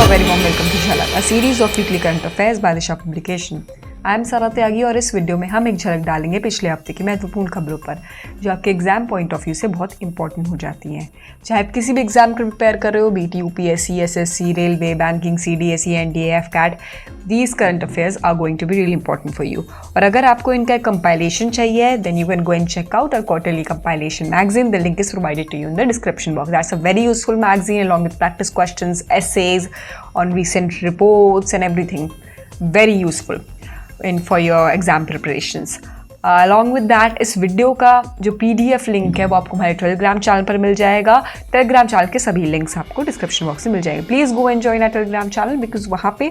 very warm welcome to Jhalak, a series of weekly current affairs by Disha Publication. I am सारा त्यागी और इस video में हम एक झलक डालेंगे पिछले हफ्ते की महत्वपूर्ण खबरों पर जो आपके एग्जाम पॉइंट ऑफ व्यू से बहुत इंपॉर्टेंट हो जाती हैं। चाहे आप किसी भी एग्जाम को प्रिपेयर कर रहे हो, BT, UPSC, SSC, railway, banking, CDSE, NDA, AFCAT, these current affairs are going to be really important for you. और अगर आपको इनका कंपाइलेशन चाहिए then you can go and check out our quarterly compilation magazine. The link is provided to you in the description box. That's a very useful magazine along with practice questions, essays on recent reports and everything. Very useful for your exam preparations. Along with that, इस video का जो PDF link है वो आपको हमारे Telegram channel पर मिल जाएगा। Telegram channel के सभी लिंक्स आपको डिस्क्रिप्शन बॉक्स में मिल जाएंगे। Please go and join our Telegram channel because वहाँ पे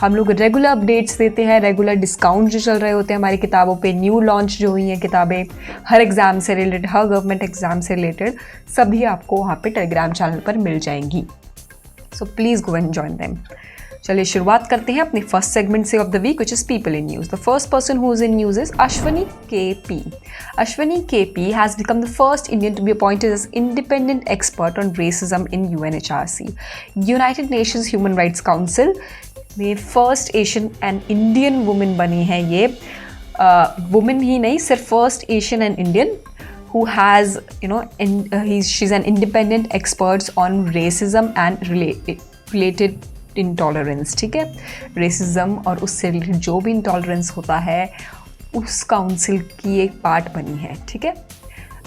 हम लोग रेगुलर अपडेट्स देते हैं, रेगुलर डिस्काउंट जो चल रहे होते हैं हमारी किताबों पे, न्यू लॉन्च जो हुई हैं किताबें हर एग्ज़ाम से रिलेटेड, हर गवर्नमेंट एग्ज़ाम से रिलेटेड, सभी आपको वहाँ पे टेलीग्राम चैनल पर मिल जाएंगी। So please go and join them. चलिए शुरुआत करते हैं अपने फर्स्ट सेगमेंट से of the week, which is people in news. The first person who is in news is Ashwani KP. Ashwani KP has become the first Indian to be appointed as independent expert on racism in UNHRC. United Nations Human Rights Council में first Asian and Indian women बनी है ये। Women ही नहीं, सिर्फ first Asian and Indian who has, she's an independent expert on racism and related intolerance. ठीक है, racism और उससे रिलेटेड जो भी इंटॉलरेंस होता है उस काउंसिल की एक पार्ट बनी है। ठीक है,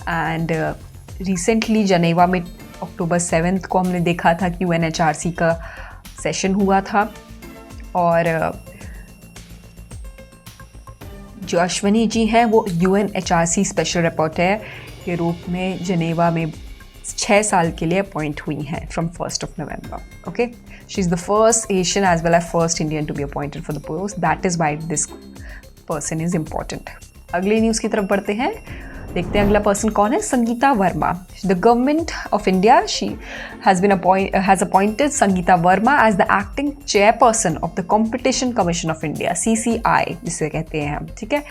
एंड रिसेंटली जनेवा में अक्टूबर 7 को हमने देखा था कि UNHRC का सेशन हुआ था और जो अश्वनी जी हैं वो UNHRC स्पेशल रिपोर्टर के रूप में जनेवा में 6 साल के लिए अपॉइंट हुई हैं from 1 November. Okay, she is the first Asian as well as first Indian to be appointed for the post. That is why this person is important. अगले न्यूज़ की तरफ बढ़ते हैं, देखते हैं अगला पर्सन कौन है। Sangeeta Verma. The government of India she has appointed Sangeeta Verma as the acting chairperson of the competition commission of India, CCI जिसे कहते हैं हम। ठीक है,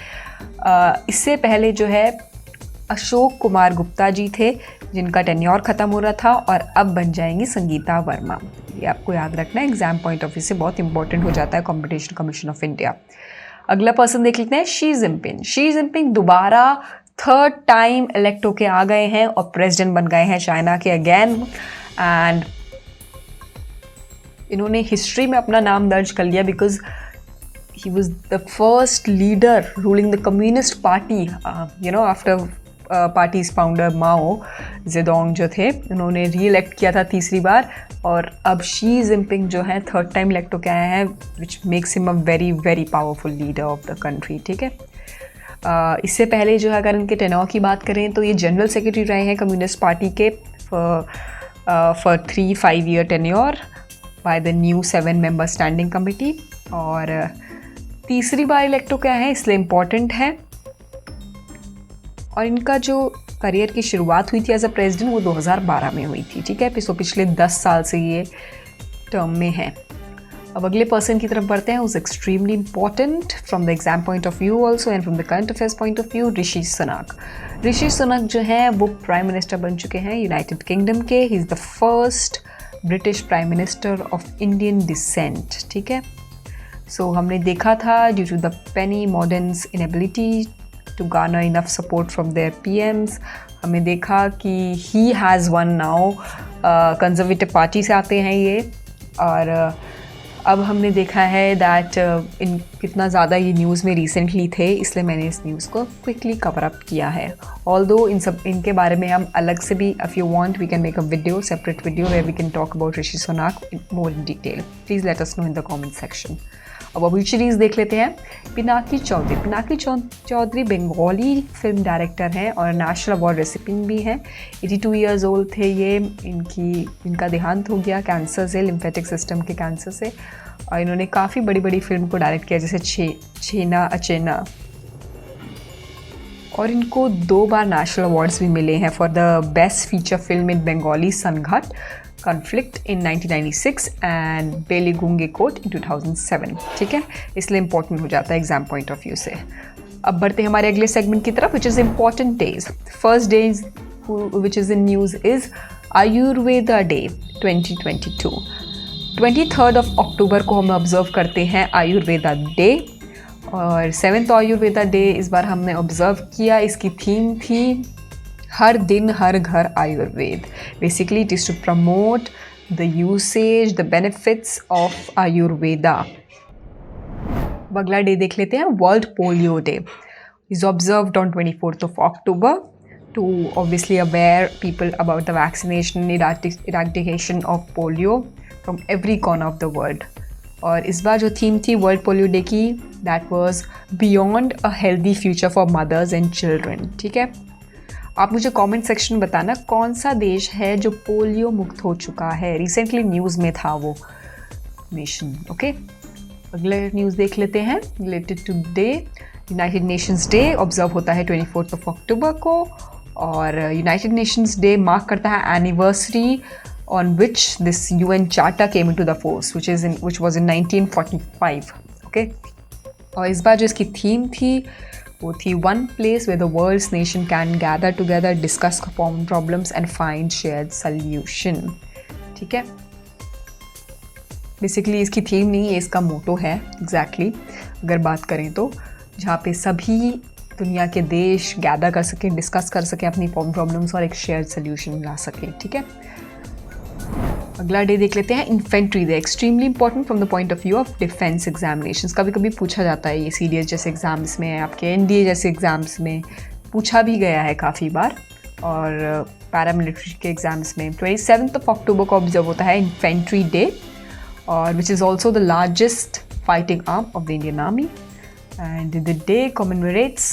इससे पहले जो है अशोक कुमार गुप्ता जी थे जिनका टेन्योर ख़त्म हो रहा था और अब बन जाएंगी संगीता वर्मा। ये आपको याद रखना है, एग्जाम पॉइंट ऑफ व्यू से बहुत इंपॉर्टेंट हो जाता है कॉम्पिटिशन कमीशन ऑफ इंडिया। अगला पर्सन देख लेते हैं, शी जिनपिंग. शी जिनपिंग दोबारा थर्ड टाइम इलेक्ट होके आ गए हैं और प्रेसिडेंट बन गए हैं चाइना के अगेन, एंड इन्होंने हिस्ट्री में अपना नाम दर्ज कर लिया because he was the first leader ruling the communist party, after parties founder Mao Zedong जो थे उन्होंने री इलेक्ट किया था तीसरी बार और अब शी जिनपिंग जो है थर्ड टाइम इलेक्ट होकर आए हैं, which makes him a very very powerful leader of the country. ठीक है, इससे पहले जो है अगर इनके टेन्योर की बात करें तो ये जनरल सेक्रेटरी रहे हैं कम्युनिस्ट पार्टी के for 3-5 year tenure by the new 7 member standing committee, और तीसरी बार इलेक्ट होकर आए हैं इसलिए इम्पॉर्टेंट है। और इनका जो करियर की शुरुआत हुई थी एज अ प्रेसिडेंट वो 2012 में हुई थी। ठीक है, पिछले 10 साल से ये टर्म में है। अब अगले पर्सन की तरफ बढ़ते हैं, उस extremely important from the exam point of view also and from the current affairs point of view, Rishi Sunak. Rishi Sunak जो हैं वो प्राइम मिनिस्टर बन चुके हैं यूनाइटेड किंगडम के. He is the first British prime minister of Indian descent. ठीक है, so हमने देखा था due to the Penny Mordaunt's inability to garner enough support from their PMs, हमें देखा कि he has won now, conservative party से आते हैं ये, और अब हमने देखा है दैट इन कितना ज़्यादा ये न्यूज़ में रिसेंटली थे, इसलिए मैंने इस न्यूज़ को क्विकली कवर अप किया है. ऑल्दो इनके बारे में हम अलग से भी, if you want we can make a video, separate video where we can talk about Rishi Sunak more in detail. Please let us know in the comment section. अब ऑब्वियसलीज देख लेते हैं. पिनाकी चौधरी. पिनाकी चौधरी बंगाली फिल्म डायरेक्टर हैं और नेशनल अवार्ड रेसिपिएंट भी हैं. 82 years old थे ये. इनका देहांत हो गया कैंसर से, लिम्फेटिक सिस्टम के कैंसर से, और इन्होंने काफ़ी बड़ी बड़ी फिल्म को डायरेक्ट किया जैसे छेना अचेना, और इनको 2 बार नेशनल अवार्ड्स भी मिले हैं for the best feature film in Bengali Sanghat conflict in 1996 and Ballygunge court in 2007. ठीक है, इसलिए इंपॉर्टेंट हो जाता है एग्जाम पॉइंट ऑफ व्यू से. अब बढ़ते हैं हमारे अगले सेगमेंट की तरफ, which is important days. First day which is in news is Ayurveda day 2022. 23 अक्टूबर को हम ऑब्ज़र्व करते हैं आयुर्वेदा डे, और 7th आयुर्वेदा डे इस बार हमने ऑब्ज़र्व किया। इसकी थीम थी हर दिन हर घर Ayurveda. Basically it is to promote the usage, the benefits of Ayurveda. अगला डे देख लेते हैं, world polio day is observed on 24th of October to obviously aware people about the vaccination, eradication of polio from every corner of the world. और इस बार जो theme थी world polio day की, that was beyond a healthy future for mothers and children. ठीक है, आप मुझे कमेंट सेक्शन में बताना कौन सा देश है जो पोलियो मुक्त हो चुका है। रिसेंटली न्यूज़ में था वो नेशन। ओके, अगले न्यूज़ देख लेते हैं related to day. United Nations day observe होता है 24th of October को, और यूनाइटेड नेशंस डे मार्क करता है anniversary on which this UN Charter came into the force, which was in 1945. Okay, और इस बार जो इसकी थीम थी वो थी one place where the world's nation can gather together, discuss common problems and find shared solution. ठीक है, बेसिकली इसकी थीम नहीं, ये इसका मोटो है एग्जैक्टली अगर बात करें तो, जहाँ पे सभी दुनिया के देश गैदर कर सकें, डिस्कस कर सकें अपनी प्रॉब्लम्स और एक शेयर्ड सोल्यूशन ला सकें। ठीक है, अगला डे देख लेते हैं, infantry day. Extremely important from the point of view of defence examinations. कभी कभी पूछा जाता है ये सीडीएस जैसे एग्जाम्स में, आपके एनडीए जैसे एग्जाम्स में पूछा भी गया है काफ़ी बार, और पैरामिलिट्री के एग्जाम्स में। 27th of October को ऑब्जर्व होता है इन्फेंट्री डे, और which is also the largest fighting arm of the Indian army. And the day commemorates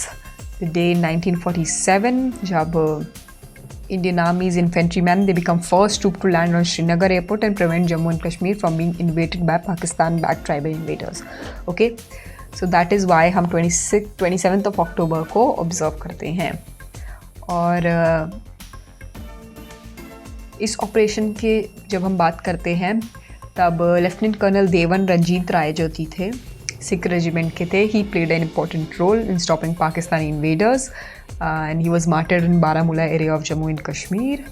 the day 1947 जब Indian Army's infantrymen they become first troop to land on Srinagar airport and prevent Jammu and Kashmir from being invaded by Pakistan-backed tribal invaders. Okay, so that is why हम 27th of October को observe करते हैं। और इस operation के जब हम बात करते हैं तब लेफ्टिनेंट कर्नल देवन रंजीत राय जो थे सिख रेजिमेंट के थे, he played an important role in stopping Pakistani invaders and he was martyred in Baramulla area of Jammu and Kashmir.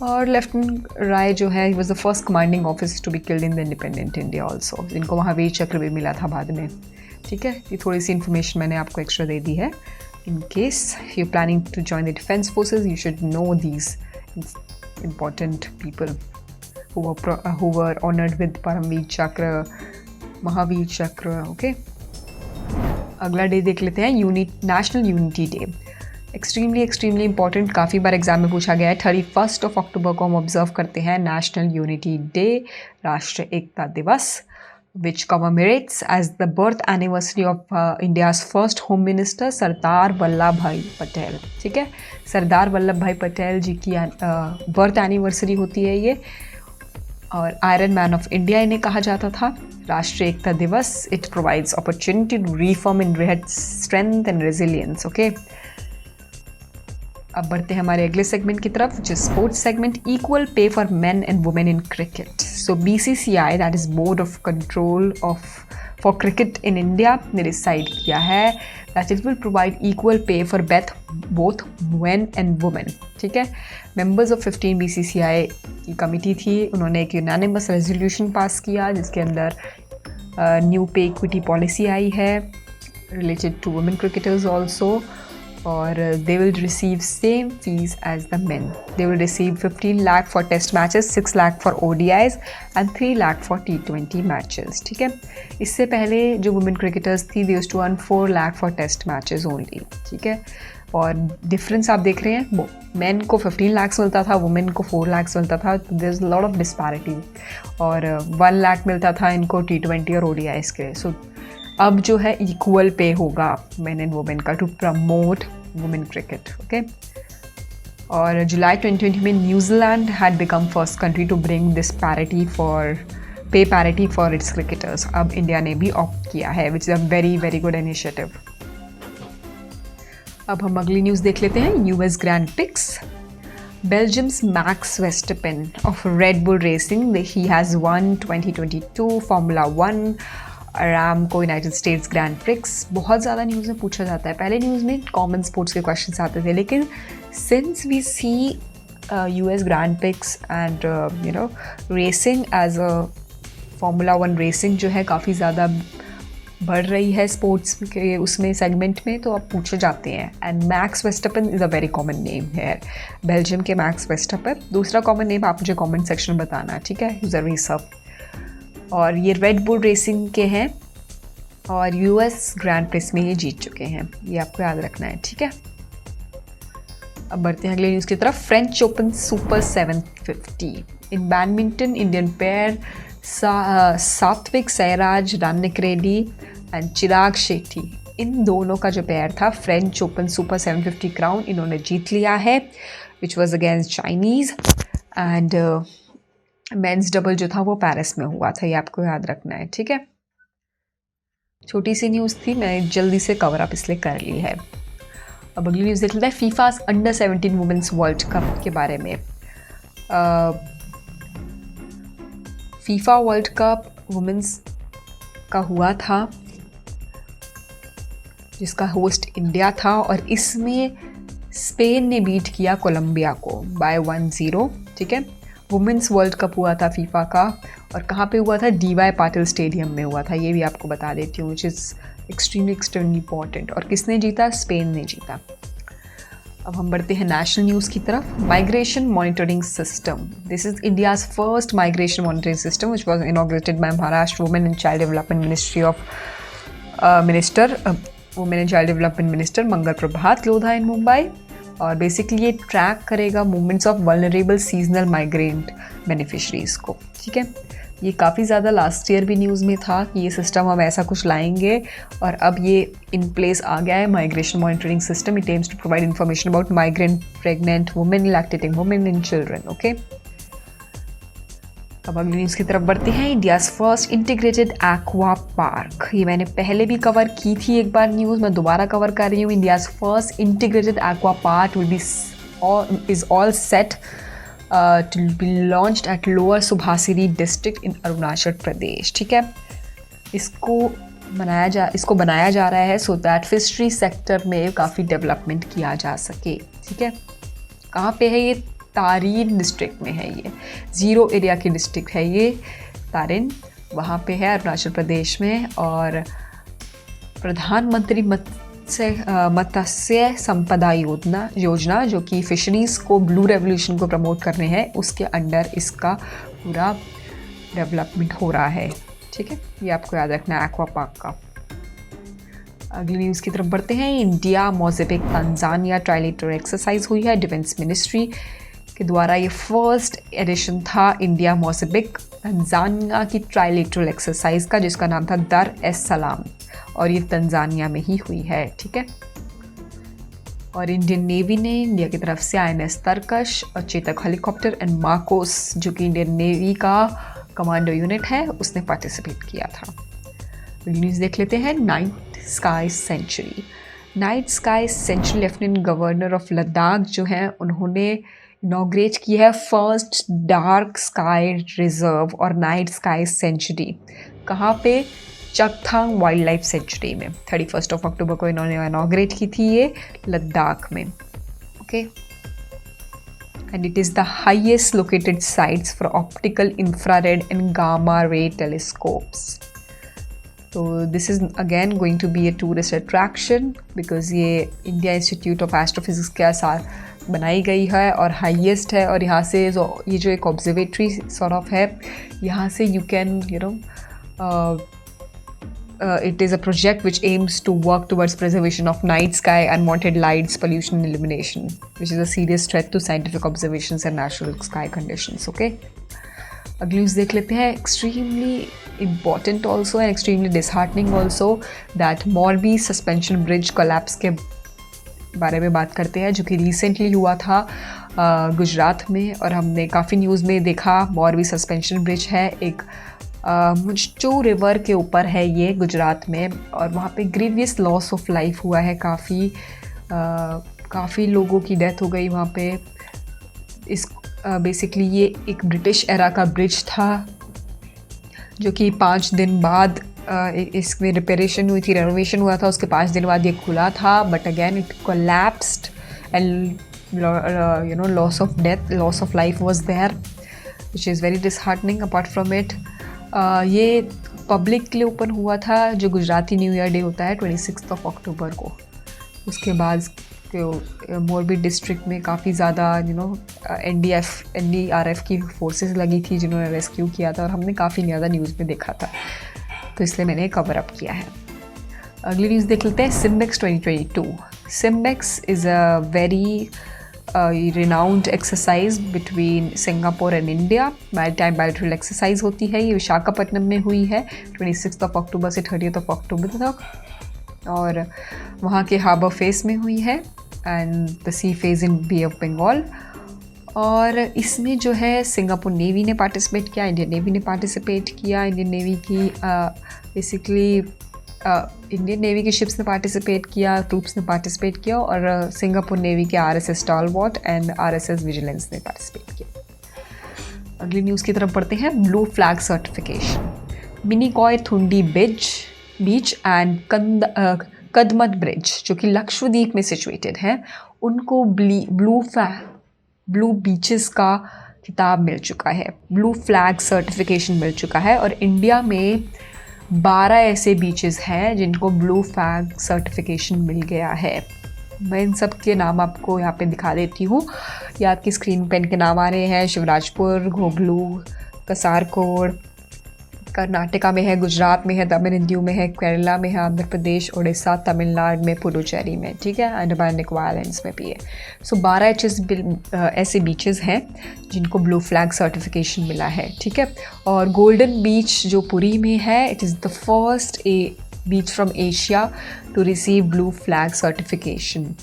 और लेफ्टिनेंट राय जो है, he was the first commanding officer to be killed in the independent India also, जिनको वहाँ वीर चक्र भी मिला था बाद में। ठीक है, ये थोड़ी सी इन्फॉर्मेशन मैंने आपको एक्स्ट्रा दे दी है। In case you planning to join the defence forces, you should know these important people who were honored with Paramvir Chakra, Mahavir Chakra. Okay, अगला डे देख लेते हैं, national unity day. Extremely important, काफ़ी बार एग्जाम में पूछा गया है। 31st of October को हम ऑब्जर्व करते हैं नेशनल यूनिटी डे, राष्ट्रीय एकता दिवस, which commemorates as the birth anniversary of India's first home minister Sardar Vallabh भाई पटेल। ठीक है, सरदार वल्लभ भाई पटेल जी की बर्थ एनिवर्सरी होती है ये, और आयरन मैन ऑफ इंडिया इन्हें कहा जाता था। Rashtriya Ekta Diwas, it provides opportunity to reform in strength and resilience. Okay, अब बढ़ते हैं हमारे अगले सेगमेंट की तरफ, जो sports segment, equal pay for men and women in cricket. So BCCI, that is board of control for cricket in India, ने decide किया है that it will provide equal pay for both men and women. ठीक है, members of 15 BCCI की committee थी, उन्होंने एक unanimous resolution pass किया जिसके अंदर न्यू पे इक्विटी पॉलिसी आई है related to women cricketers also, और they will receive same fees as the men. They will receive 15 lakh for test matches, 6 lakh for ODIs and 3 lakh for T20 matches. ठीक है, इससे पहले जो वुमेन क्रिकेटर्स थी, they used to earn 4 lakh for test matches only. ठीक है, और डिफरेंस आप देख रहे हैं, मेन को 15 लाख मिलता था, वुमेन को 4 लाख मिलता था। There is lot of disparity, और 1 लाख मिलता था इनको T20 और ODIs के। सो अब जो है इक्वल पे होगा मेन एंड वुमेन का, to promote women cricket. Okay, और जुलाई 2020 में New Zealand had become first country to bring this parity for pay parity for its cricketers. अब इंडिया ने भी ऑप्ट किया है, which is a very very good initiative. अब हम अगली न्यूज़ देख लेते हैं, US grand prix. Belgium's Max Verstappen of Red Bull Racing, he has won 2022 Formula 1 Aramco United states grand prix. बहुत ज़्यादा न्यूज़ में पूछा जाता है, पहले न्यूज़ में कॉमन स्पोर्ट्स के क्वेश्चंस आते थे, लेकिन since we see US grand prix and racing as a formula 1 racing जो है काफ़ी ज़्यादा बढ़ रही है स्पोर्ट्स के उसमें सेगमेंट में, तो अब पूछे जाते हैं। And max वेस्टपन is a very common name है, बेल्जियम के मैक्स वेस्टपन। दूसरा कॉमन नेम आप मुझे कमेंट सेक्शन में बताना, ठीक है, यूज़र रेसअप। और ये रेड बुल रेसिंग के हैं और यूएस ग्रैंड प्रिक्स में ये जीत चुके हैं, ये आपको याद रखना है, ठीक है। अब बढ़ते हैं अगले न्यूज़ की तरफ। French open super 750 in badminton, Indian pair Satwik Sairaj रानिक-रेड्डी and Chirag Shetty, इन दोनों का जो पेयर था फ्रेंच ओपन सुपर 750 क्राउन इन्होंने जीत लिया है, which was against Chinese. And men's double जो था वो पेरिस में हुआ था, ये आपको याद रखना है, ठीक है। छोटी सी न्यूज़ थी, मैंने जल्दी से कवर अप इसलिए कर ली है। अब अगली न्यूज़ देख लेते हैं FIFA under 17 women's world cup के बारे में। फीफा वर्ल्ड कप वुमेंस का हुआ था, जिसका होस्ट इंडिया था, और इसमें स्पेन ने बीट किया कोलंबिया को बाय 1-0, ठीक है। वुमेंस वर्ल्ड कप हुआ था फीफा का, और कहाँ पे हुआ था? डीवाई पाटिल स्टेडियम में हुआ था, ये भी आपको बता देती हूँ, विच इज़ एक्सट्रीमली इंपॉर्टेंट। और किसने जीता? स्पेन ने जीता। अब हम बढ़ते हैं नेशनल न्यूज़ की तरफ। Migration monitoring system, this is India's first migration monitoring system which was inaugurated by Maharashtra women and child development ministry of women and child development minister Mangal Prabhat Lodha in Mumbai. और बेसिकली ये ट्रैक करेगा movements of vulnerable seasonal migrant beneficiaries को, ठीक है। ये काफ़ी ज़्यादा last year भी न्यूज़ में था कि ये सिस्टम हम ऐसा कुछ लाएंगे, और अब ये इन प्लेस आ गया है। Migration monitoring system, it aims to provide information about migrant, pregnant women, lactating women and children, okay. अब अगली न्यूज़ की तरफ बढ़ते हैं। India's first integrated aqua park, ये मैंने पहले भी कवर की थी एक बार न्यूज़, मैं दोबारा कवर कर रही हूँ। India's first integrated aqua park will be is all set to be launched at lower सुभासिरी डिस्ट्रिक्ट इन अरुणाचल प्रदेश, ठीक है। इसको बनाया जा रहा है सो दैट फिशरी सेक्टर में काफ़ी डेवलपमेंट किया जा सके, ठीक है। कहाँ पे है ये? तारिन डिस्ट्रिक्ट में है, ये ज़ीरो एरिया की डिस्ट्रिक्ट है ये तारिन, वहाँ पे है अरुणाचल प्रदेश में। और प्रधानमंत्री मत्स्य संपदा योजना जो कि फिशरीज़ को, ब्लू रेवोल्यूशन को प्रमोट करने हैं, उसके अंडर इसका पूरा डेवलपमेंट हो रहा है, ठीक है। ये आपको याद रखना है एक्वा पार्क का। अगली न्यूज़ की तरफ बढ़ते हैं। इंडिया मोज़ेबिक तंजानिया ट्राइलेटरल एक्सरसाइज हुई है डिफेंस मिनिस्ट्री के द्वारा। ये फर्स्ट एडिशन था इंडिया मोज़ेबिक तंजानिया की ट्राइलेटरल एक्सरसाइज का, जिसका नाम था दर एस सलाम, और ये तंजानिया में ही हुई है, ठीक है। और इंडियन नेवी ने इंडिया की तरफ से INS तरकश और चेतक हेलीकॉप्टर एंड मार्कोस, जो कि इंडियन नेवी का कमांडो यूनिट है, उसने पार्टिसिपेट किया था। न्यूज़ देख लेते हैं। Night sky sanctuary lieutenant governor of Ladakh जो हैं, उन्होंने इनॉग्रेट की है फर्स्ट डार्क स्काई रिजर्व और नाइट स्काई सेंचुरी। कहाँ पे? चकथांग वाइल्ड लाइफ सेंचुरी में 31 अक्टूबर को इन्होंने इनॉग्रेट की थी ये लद्दाख में, okay. And it is the highest located sites for optical infrared and gamma ray telescopes. तो this is again going to be a tourist attraction, because ये इंडिया इंस्टीट्यूट ऑफ एस्ट्रोफिजिक्स के साथ बनाई गई है और हाईएस्ट है। और यहाँ से ये जो एक ऑब्जर्वेटरी सॉर्ट ऑफ है, यहाँ से you can it is a project which aims to work towards preservation of night sky, unwanted lights, pollution and illumination, which is a serious threat to scientific observations and natural sky conditions, okay. अगली news देख लेते हैं। extremely important also and extremely disheartening also that Morbi suspension bridge collapse के बारे में बात करते हैं, जो कि रिसेंटली हुआ था गुजरात में। और हमने काफ़ी न्यूज़ में देखा, मोरबी सस्पेंशन ब्रिज है, एक मुंचो रिवर के ऊपर है ये गुजरात में, और वहाँ पे ग्रीवियस लॉस ऑफ लाइफ हुआ है, काफ़ी लोगों की डेथ हो गई वहाँ पे। इस बेसिकली ये एक ब्रिटिश एरा का ब्रिज था, जो कि 5 दिन बाद इसमें रिपेरेशन हुई थी, रेनोवेशन हुआ था, उसके 5 दिन बाद ये खुला था, but again it collapsed and loss of life was there, which is very disheartening. Apart from it, ये पब्लिक के लिए ओपन हुआ था, जो गुजराती न्यू ईयर डे होता है 26 अक्टूबर को। उसके बाद मोरबी डिस्ट्रिक्ट में काफ़ी ज़्यादा NDRF की फोर्सेस लगी थी जिन्होंने रेस्क्यू किया था, और हमने काफ़ी ज़्यादा न्यूज़ में देखा था, तो इसलिए मैंने कवर अप किया है। अगली न्यूज़ देख लेते हैं, SIMBEX 2022। SIMBEX is a very renowned exercise between Singapore and India. Maritime bilateral exercise होती है, ये विशाखापट्टनम में हुई है 26 अक्टूबर से 30 अक्टूबर तक, और वहाँ के हार्बर फेस में हुई है and the sea phase in Bay of Bengal. और इसमें जो है सिंगापुर नेवी ने पार्टिसिपेट किया, इंडियन नेवी ने पार्टिसिपेट किया। इंडियन नेवी की बेसिकली इंडियन नेवी की शिप्स ने पार्टिसिपेट किया, ट्रूप्स ने पार्टिसिपेट किया, और सिंगापुर नेवी के RSS Stalwart and RSS Vigilance ने पार्टिसिपेट किया। अगली न्यूज़ की तरफ बढ़ते हैं, blue flag certification. Minicoy Thundi beach and Kadmat bridge जो कि लक्षद्वीप में सिचुएटेड है, उनको ब्लू बीचेस का खिताब मिल चुका है, ब्लू फ्लैग सर्टिफिकेशन मिल चुका है। और इंडिया में 12 ऐसे बीचेस हैं जिनको ब्लू फ्लैग सर्टिफिकेशन मिल गया है। मैं इन सब के नाम आपको यहाँ पे दिखा देती हूँ, ये आपकी स्क्रीन पे इनके नाम आ रहे हैं। शिवराजपुर, घोघलू, कसारकोड कर्नाटका में है, गुजरात में है, तमिलनाडु में है, केरला में है, आंध्र प्रदेश, उड़ीसा, तमिलनाडु में, पुडुचेरी में, ठीक है, अंडमान निकोबार आइलैंड्स में भी है। सो 12 ऐसे बीचेस हैं जिनको ब्लू फ्लैग सर्टिफिकेशन मिला है, ठीक है। और गोल्डन बीच जो पुरी में है, it is the first beach from Asia to receive blue flag certification.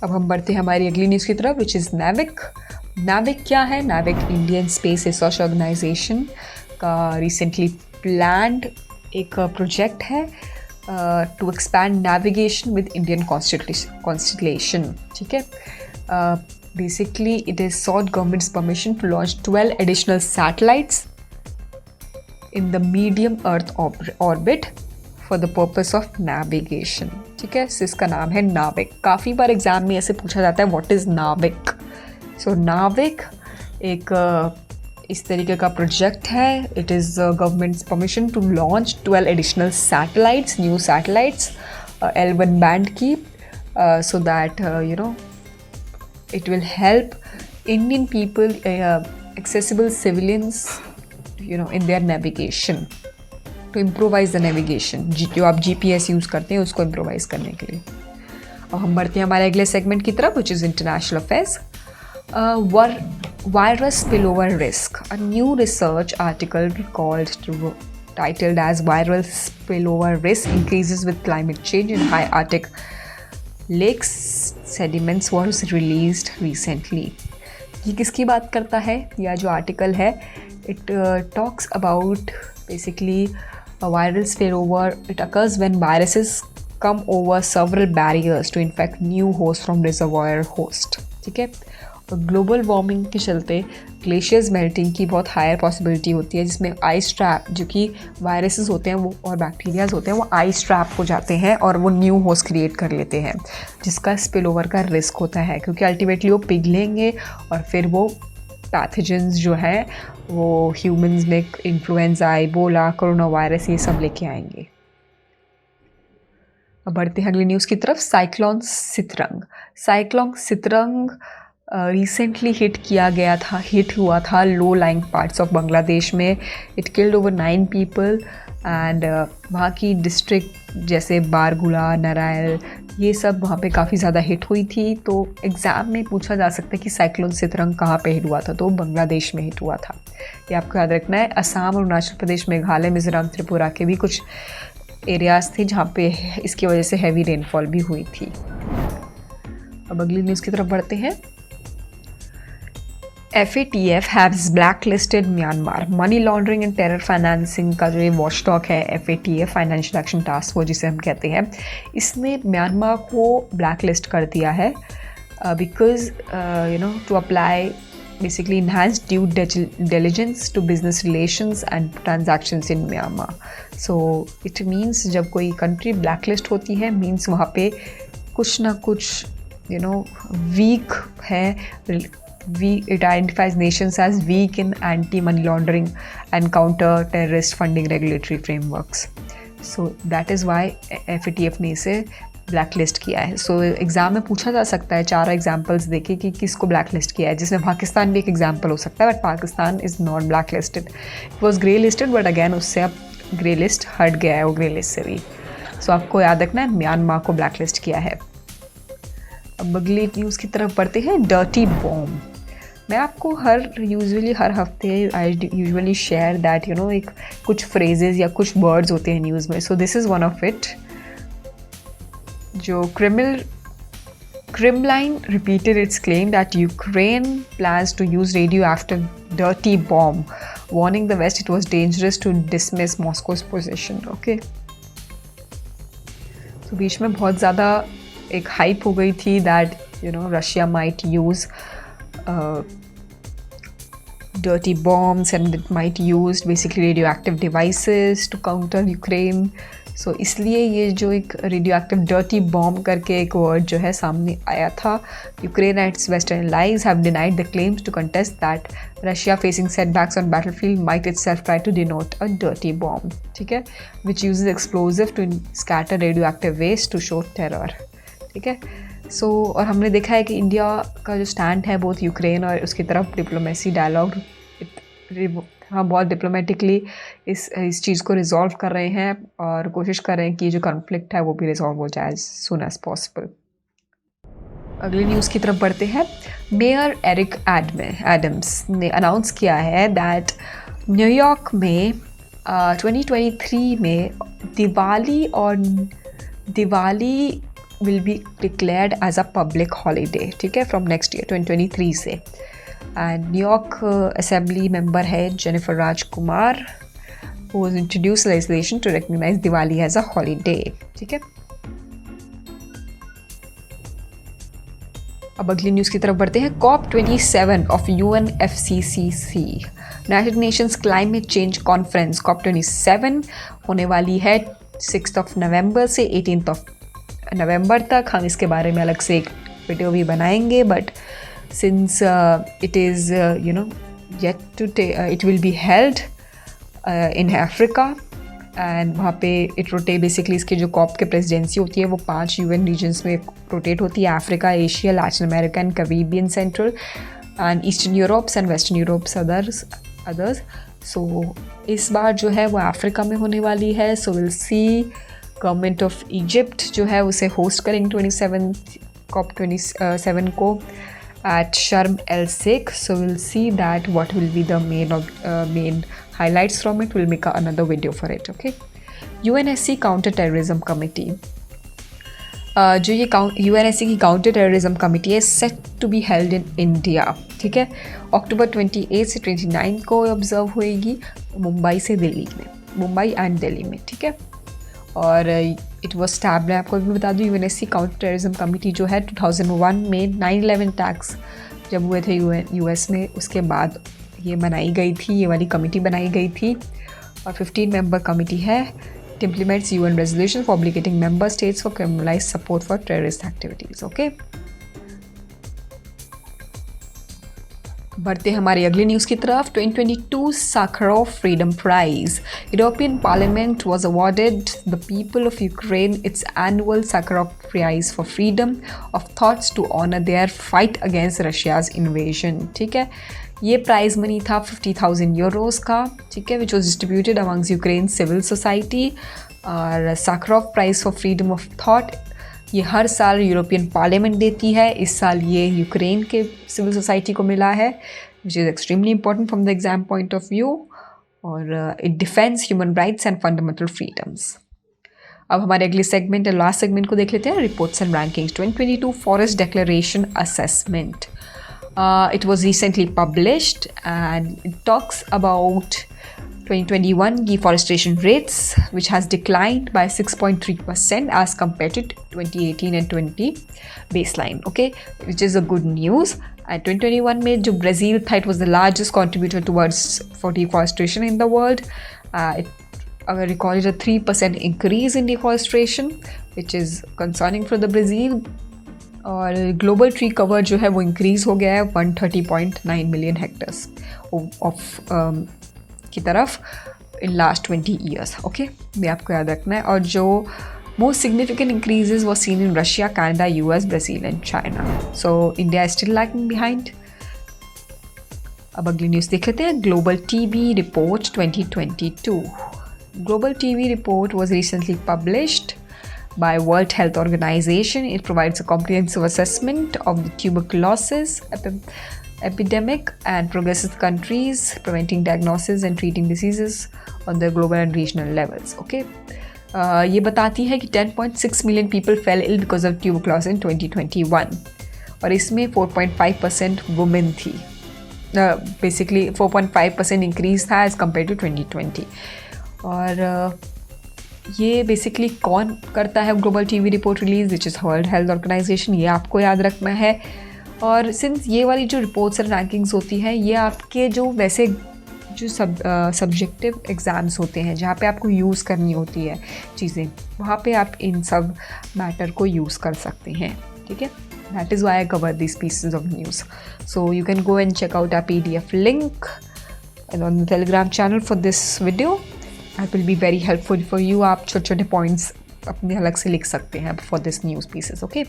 अब हम बढ़ते हैं हमारी अगली न्यूज़ की तरफ, विच इज़ NAVIC। NAVIC क्या है? NAVIC Indian space research organisation का रिसेंटली प्लान्ड एक प्रोजेक्ट है to expand navigation with Indian constellation, ठीक है। Basically it is sought government's permission to launch 12 additional satellites in the medium earth orbit for the purpose of navigation, ठीक है। इसका नाम है नाविक। काफ़ी बार एग्जाम में ऐसे पूछा जाता है व्हाट इज़ नाविक। सो नाविक एक इस तरीके का प्रोजेक्ट है। It is government's permission to launch 12 additional satellites, new satellites L1 band की, so that it will help Indian people, accessible civilians, in their navigation, to improvise the navigation, जो आप GPS यूज़ करते हैं उसको improvise करने के लिए। और हम बढ़ते हैं हमारे अगले सेगमेंट की तरफ, which is international affairs. Virus spillover risk. A new research article titled as viral spillover risk increases with climate change in high Arctic lakes sediments was released recently. ये किसकी बात करता है? यह जो आर्टिकल है, it talks about basically a viral spillover. It occurs when viruses come over several barriers to infect new hosts from reservoir host, ठीक है। ग्लोबल वार्मिंग के चलते ग्लेशियर्स मेल्टिंग की बहुत हायर पॉसिबिलिटी होती है, जिसमें आइस ट्रैप, जो कि वायरसेस होते हैं वो और बैक्टीरियाज होते हैं, वो आइस ट्रैप हो जाते हैं और वो न्यू होस्ट क्रिएट कर लेते हैं, जिसका स्पिल ओवर का रिस्क होता है, क्योंकि अल्टीमेटली वो पिघलेंगे और फिर वो पैथोजेंस जो है वो ह्यूमंस में इन्फ्लुएंजा, इबोला, कोरोना वायरस, ये सब लेके आएंगे। अब बढ़ते हैं अगली न्यूज़ की तरफ। साइक्लोन सितरंग रिसेंटली हिट हुआ था low lying parts of Bangladesh में। It killed over 9 people and वहाँ की डिस्ट्रिक्ट जैसे बारगुला, नारायल, ये सब वहाँ पे काफ़ी ज़्यादा हिट हुई थी। तो एग्ज़ाम में पूछा जा सकता है कि साइक्लोन सितरंग कहाँ पे हिट हुआ था, तो बांग्लादेश में हिट हुआ था, ये आपको याद रखना है। असम, अरुणाचल प्रदेश, मेघालय, मिज़ोरम, त्रिपुरा के भी कुछ एरियाज़ थे जहाँ पे इसकी वजह से हैवी रेनफॉल भी हुई थी। अब अगली न्यूज़ की तरफ बढ़ते हैं। FATF haves black listed Myanmar. Money laundering and terror financing का जो ये वॉचडॉग है FATF, financial action task force जिसे हम कहते हैं, इसने म्यांमार को ब्लैक लिस्ट कर दिया है because to apply basically enhanced due diligence to business relations and transactions in Myanmar. So it means जब कोई country blacklist होती है, means वहाँ पे कुछ ना कुछ वीक है it identifies nations as weak in anti-money laundering and counter-terrorist funding regulatory frameworks. So that is why FATF ने इसे ब्लैक लिस्ट किया है. सो एग्ज़ाम में पूछा जा सकता है 4 एग्जाम्पल्स देके कि किसको ब्लैक लिस्ट किया है, जिसमें पाकिस्तान भी एक एग्जाम्पल हो सकता है, but Pakistan is not black listed. It was grey listed but again उससे अब ग्रे लिस्ट हट गया है वो ग्रे लिस्ट से भी. सो आपको याद रखना है म्यांमार को ब्लैक लिस्ट किया है. अब अगली न्यूज़ की तरफ बढ़ते हैं. Dirty bomb. मैं आपको यूजुअली हर हफ्ते आई यूजुअली शेयर दैट एक कुछ फ्रेजेस या कुछ वर्ड्स होते हैं न्यूज़ में. So this is one of it. जो Kremlin repeated its claim that Ukraine plans to use radioactive dirty bomb, warning the West it was dangerous to dismiss Moscow's position. Okay. तो बीच में बहुत ज़्यादा एक hype हो गई थी that Russia might use dirty bombs and it might use basically radioactive devices to counter Ukraine. So इसलिए ये जो एक radioactive dirty bomb करके एक वर्ड जो है सामने आया था. Ukraine and its western allies have denied the claims to contest that Russia facing setbacks on battlefield might itself try to denote a dirty bomb. ठीक है, which uses explosive to scatter radioactive waste to show terror. ठीक है. सो और हमने देखा है कि India का जो स्टैंड है बोथ यूक्रेन और उसकी तरफ डिप्लोमेसी डायलॉग हम बहुत डिप्लोमेटिकली इस चीज़ को रिजॉल्व कर रहे हैं और कोशिश कर रहे हैं कि जो कॉन्फ्लिक्ट है वो भी रिजॉल्व हो जाए सून एज पॉसिबल. अगली न्यूज़ की तरफ बढ़ते हैं. मेयर एरिक एडम्स ने अनाउंस किया है दैट न्यूयॉर्क में 2023 में Diwali will be declared as a public holiday. ठीक है, from next year 2023 से. And New York Assembly member है Jennifer Raj Kumar who has introduced legislation to recognize Diwali as a holiday. ठीक है. अब अगली न्यूज़ की तरफ बढ़ते हैं. COP27 of UNFCCC United Nations Climate Change Conference COP27 होने वाली है 6 नवंबर से 18 नवंबर तक. हम इसके बारे में अलग से एक वीडियो भी बनाएंगे, but since it is it will be held in Africa and वहाँ पे इट रोटेट बेसिकली. इसकी जो कॉप के प्रेसिडेंसी होती है वो 5 UN रीजन्स में रोटेट होती है. Africa, Asia, Latin America and Caribbean, central and eastern Europes and western Europes others. So इस बार जो है वो अफ्रीका में होने वाली है. So we'll see. Government of Egypt जो है उसे होस्ट करेंगे COP27 को at Sharm el Sheikh. So we'll see that what will be the main highlights from it. We'll make another video for it. Okay. UNSC counter terrorism committee. जो ये UNSC की counter terrorism committee है set to be held in India. ठीक है, अक्टूबर 28 से 29 को observe होएगी Mumbai and Delhi में. ठीक है. और इट वॉज स्टैब्ड. मैं आपको भी बता दूँ UNSC काउंटर टेररिज्म कमिटी जो है 2001 में 9/11 अटैक्स जब हुए थे US में, उसके बाद ये बनाई गई थी, ये वाली कमिटी बनाई गई थी. और 15 मेंबर कमिटी है. It implements UN resolution for obligating member states for criminalise support for terrorist activities. Okay. बढ़ते हैं हमारी अगली न्यूज़ की तरफ. 2022 Sakharov Freedom Prize. European Parliament was awarded the people of Ukraine its annual Sakharov Prize for freedom of thoughts to honor their fight against Russia's invasion. ठीक है, ये price money था 50,000 euros का. ठीक है, which was distributed amongst Ukraine's civil society. और Sakharov Prize for Freedom of Thought ये हर साल यूरोपियन पार्लियामेंट देती है. इस साल ये यूक्रेन के सिविल सोसाइटी को मिला है, which is extremely important from the exam point of view. और it defends human rights and fundamental freedoms. अब हमारे अगले सेगमेंट और लास्ट सेगमेंट को देख लेते हैं. Reports and rankings. 2022 forest declaration assessment. It was recently published and it talks about 2021 deforestation rates, which has declined by 6.3% as compared to 2018 and 20 baseline. Okay, which is a good news. And 2021 में जो Brazil था, it was the largest contributor towards for deforestation in the world. It recorded a 3% increase in deforestation, which is concerning for the Brazil. और global tree cover जो है वो increase हो गया है 130.9 मिलियन हेक्टर्स ऑफ की तरफ इन लास्ट 20 ईयर्स. ओके, ये आपको याद रखना है. और जो most significant increases was seen in Russia, Canada, US, Brazil and China. So India is still lagging behind. अब अगली न्यूज़ देख लेते हैं. Global TB report 2022. Global TB report was recently published by World Health Organization. It provides a comprehensive assessment of the tuberculosis epidemic and progress of countries, preventing diagnosis and treating diseases on the global and regional levels. Okay. ये बताती है कि 10.6 million people fell ill because of tuberculosis in 2021 और इसमें 4.5% women थी. Basically 4.5% increase था as compare to 2020. और ये बेसिकली कौन करता है global TB report release, which is world health organisation. ये आपको याद रखना है. और सिंस ये वाली जो रिपोर्ट्स एंड रैंकिंग्स होती हैं ये आपके जो वैसे जो सब्जेक्टिव एग्ज़ाम्स होते हैं जहाँ पे आपको यूज़ करनी होती है चीज़ें, वहाँ पे आप इन सब मैटर को यूज़ कर सकते हैं. ठीक है, that is why I cover this pieces of news. So you can go and check out our PDF link and on the Telegram channel for this video. That will be very helpful for you. आप छोटे छोटे points अपने अलग से लिख सकते हैं for this news pieces. Okay.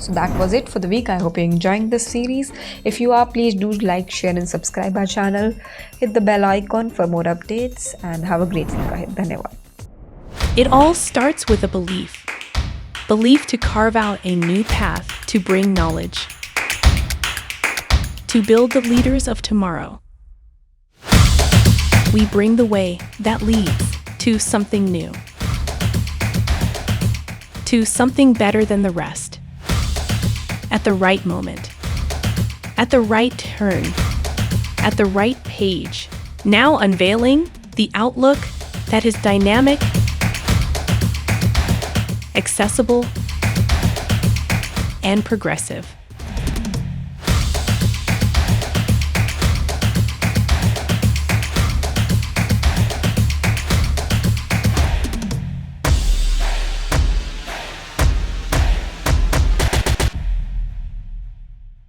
So that was it for the week. I hope you're enjoying this series. If you are, please do like, share and subscribe our channel. Hit the bell icon for more updates and have a great week ahead. Dhanyawad. It all starts with a belief. Belief to carve out a new path to bring knowledge. To build the leaders of tomorrow. We bring the way that leads to something new. To something better than the rest. At the right moment. At the right turn. At the right page. Now unveiling the outlook that is dynamic, accessible, and progressive.